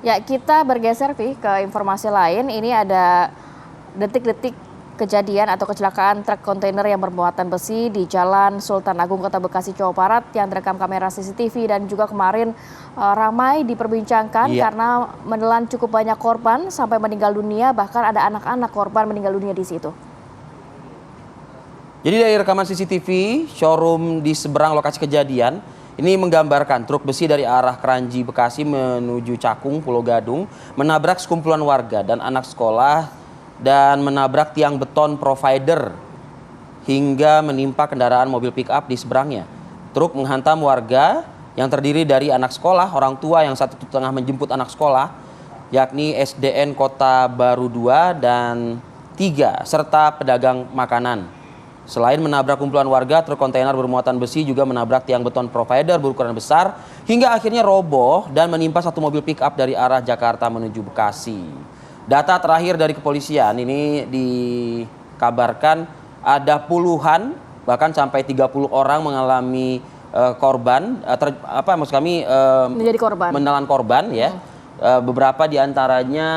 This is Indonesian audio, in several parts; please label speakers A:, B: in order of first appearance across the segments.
A: Ya, kita bergeser ke informasi lain. Ini ada detik-detik kejadian atau kecelakaan truk kontainer yang bermuatan besi di Jalan Sultan Agung, Kota Bekasi, Jawa Barat yang terekam kamera CCTV dan juga kemarin ramai diperbincangkan
B: Iya.
A: karena menelan cukup banyak korban sampai meninggal dunia, bahkan ada anak-anak korban meninggal dunia di situ.
B: Jadi dari rekaman CCTV showroom di seberang lokasi kejadian, ini menggambarkan truk besi dari arah Kranji, Bekasi menuju Cakung, Pulau Gadung, menabrak sekumpulan warga dan anak sekolah dan menabrak tiang beton provider hingga menimpa kendaraan mobil pick-up di seberangnya. Truk menghantam warga yang terdiri dari anak sekolah, orang tua yang saat itu tengah menjemput anak sekolah, yakni SDN Kota Baru 2 dan 3, serta pedagang makanan. Selain menabrak kumpulan warga, truk kontainer bermuatan besi juga menabrak tiang beton provider berukuran besar hingga akhirnya roboh dan menimpa satu mobil pick-up dari arah Jakarta menuju Bekasi. Data terakhir dari kepolisian ini dikabarkan ada puluhan bahkan sampai 30 orang mengalami korban,
A: Menjadi korban.
B: menelan korban ya. Beberapa diantaranya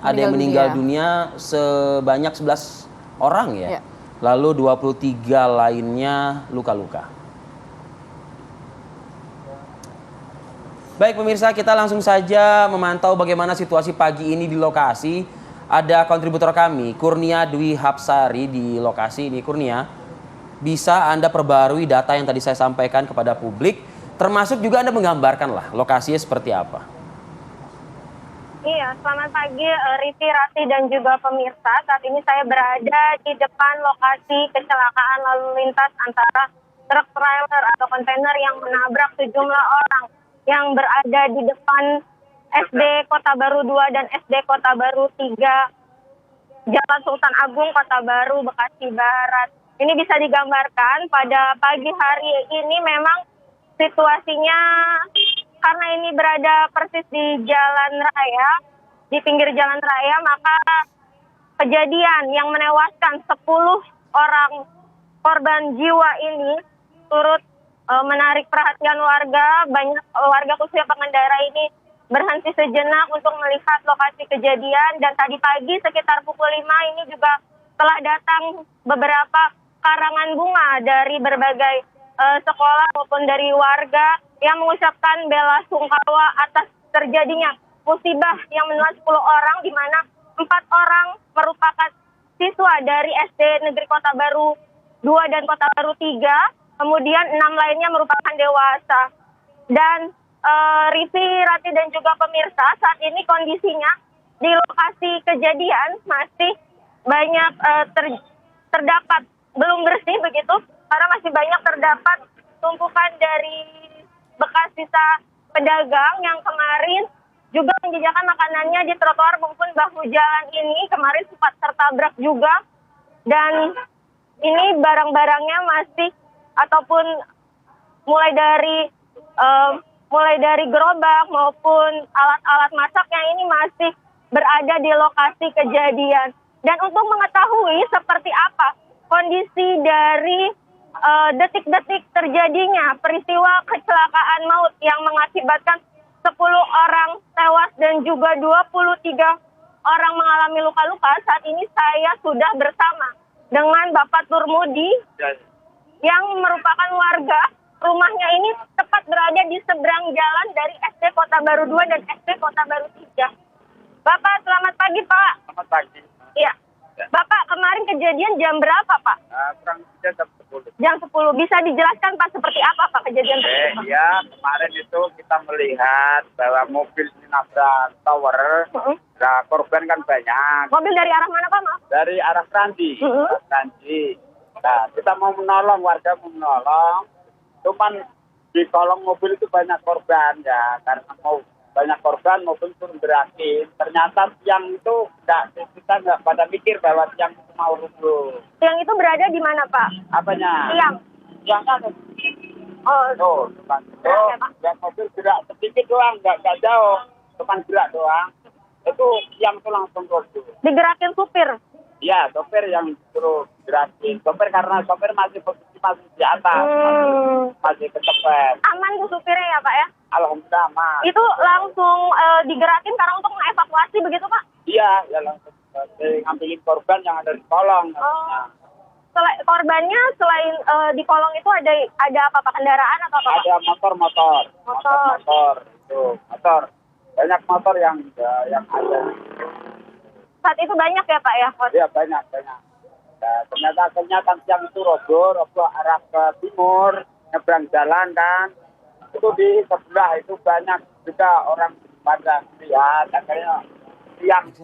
B: ada yang meninggal dunia sebanyak 11 orang ya.
A: Ya.
B: Lalu 23 lainnya luka-luka. Baik pemirsa, kita langsung saja memantau bagaimana situasi pagi ini di lokasi. Ada kontributor kami, Kurnia Dwi Hapsari di lokasi ini. Kurnia, bisa Anda perbarui data yang tadi saya sampaikan kepada publik, termasuk juga Anda menggambarkan lah lokasinya seperti apa.
C: Iya, selamat pagi Riti, Rati, dan juga pemirsa. Saat ini saya berada di depan lokasi kecelakaan lalu lintas antara truk trailer atau kontainer yang menabrak sejumlah orang yang berada di depan SD Kota Baru 2 dan SD Kota Baru 3, Jalan Sultan Agung, Kota Baru, Bekasi Barat. Ini bisa digambarkan pada pagi hari ini memang situasinya karena ini berada persis di jalan raya, di pinggir jalan raya, maka kejadian yang menewaskan 10 orang korban jiwa ini turut menarik perhatian warga. Banyak warga khususnya pengendara ini berhenti sejenak untuk melihat lokasi kejadian, dan tadi pagi sekitar pukul 5 ini juga telah datang beberapa karangan bunga dari berbagai sekolah maupun dari warga yang mengucapkan bela sungkawa atas terjadinya musibah yang menelan 10 orang, di mana 4 orang merupakan siswa dari SD Negeri Kota Baru 2 dan Kota Baru 3, kemudian 6 lainnya merupakan dewasa. Dan Rivi, Rati, dan juga pemirsa, saat ini kondisinya di lokasi kejadian masih banyak terdapat belum bersih begitu, karena masih banyak terdapat tumpukan dari bekas sisa pedagang yang kemarin juga menjajakan makanannya di trotoar maupun bahu jalan ini kemarin sempat tertabrak juga, dan ini barang-barangnya masih ataupun mulai dari gerobak maupun alat-alat masak yang ini masih berada di lokasi kejadian. Dan untuk mengetahui seperti apa kondisi dari detik-detik terjadinya peristiwa kecelakaan maut yang mengakibatkan 10 orang tewas dan juga 23 orang mengalami luka-luka, saat ini saya sudah bersama dengan Bapak Turmudi yang merupakan warga. Rumahnya ini tepat berada di seberang jalan dari SD Kota Baru 2 dan SD Kota Baru 3. Bapak, selamat pagi, Pak.
D: Selamat pagi.
C: Iya. Bapak, kemarin kejadian jam berapa, Pak?
D: Kurang lebih jam 10.
C: Jam 10. Bisa dijelaskan, Pak, seperti apa, Pak, kejadian tersebut?
D: Ya, kemarin itu kita melihat bahwa mobil ini nabrak tower. Nah, korban kan banyak.
C: Mobil dari arah mana, Pak, maaf?
D: Dari arah Kranji. Kranji. Nah, kita mau menolong, warga mau menolong. Cuman di kolong mobil itu banyak korban ya, karena mau banyak korban maupun turun berakhir. Ternyata tiang itu kita nggak pada mikir bahwa tiang itu mau rubuh.
C: Tiang itu berada di mana, Pak?
D: Apanya?
C: Tiang.
D: Tiangnya
C: Oh,
D: depan.
C: ya, Pak.
D: Dan mobil gerak sedikit doang, nggak jauh, cuman gerak doang. Itu tiang itu langsung rubuh.
C: Digerakin supir.
D: Iya, sopir yang suruh gerakin. Sopir karena sopir masih posisi masih di atas, masih kecepet.
C: Aman tuh supirnya ya, Pak, ya?
D: Alhamdulillah aman.
C: Itu langsung digerakin karena untuk mengevakuasi begitu Pak?
D: Iya, ya langsung ngambilin korban yang ada di kolong.
C: Korbannya selain di kolong itu ada apa Pak, kendaraan atau apa Pak?
D: Ada motor. Itu motor. Banyak motor yang ada.
C: Saat itu banyak ya Pak ya?
D: Iya banyak. Nah, ternyata akhirnya siang itu roboh arah ke timur, nyebrang jalan dan itu di sebelah itu banyak juga orang pada lihat akhirnya yang itu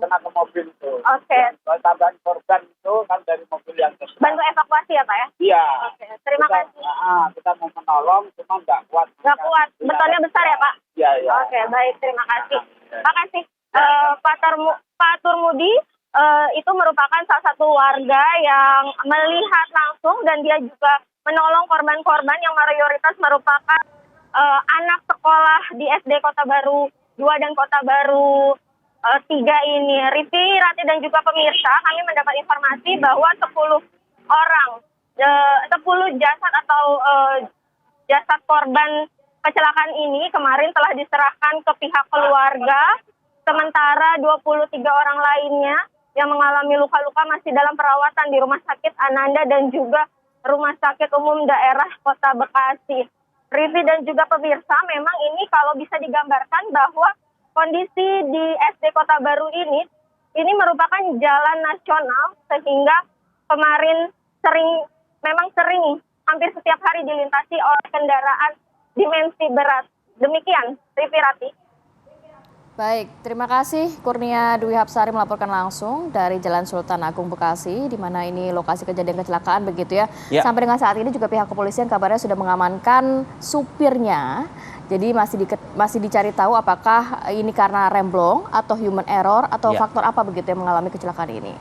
D: kena ke mobil itu.
C: Oke.
D: Tambahan korban itu kan dari mobil yang tersebut.
C: Bantu evakuasi ya Pak ya?
D: Iya.
C: Oke, terima kasih.
D: Kita mau menolong cuma nggak kuat.
C: Nggak kuat, betonnya besar ya Pak?
D: Iya.
C: Oke, baik, terima kasih. Terima kasih. Pak Turmudi itu merupakan salah satu warga yang melihat langsung dan dia juga menolong korban-korban yang mayoritas merupakan anak sekolah di SD Kota Baru 2 dan Kota Baru 3 ini. Riti, Rati dan juga pemirsa, kami mendapat informasi bahwa 10 orang, 10 jasad atau jasad korban kecelakaan ini kemarin telah diserahkan ke pihak keluarga, sementara 23 orang lainnya yang mengalami luka-luka masih dalam perawatan di Rumah Sakit Ananda dan juga Rumah Sakit Umum Daerah Kota Bekasi. Riti dan juga pemirsa, memang ini kalau bisa digambarkan bahwa kondisi di SD Kota Baru ini merupakan jalan nasional sehingga kemarin memang sering hampir setiap hari dilintasi oleh kendaraan dimensi berat. Demikian, Riti, Rati.
A: Baik, terima kasih Kurnia Dwi Hapsari melaporkan langsung dari Jalan Sultan Agung Bekasi, di mana ini lokasi kejadian kecelakaan begitu ya. Sampai dengan saat ini juga pihak kepolisian kabarnya sudah mengamankan supirnya. Jadi masih dicari tahu apakah ini karena remblong atau human error atau faktor apa begitu yang mengalami kecelakaan ini.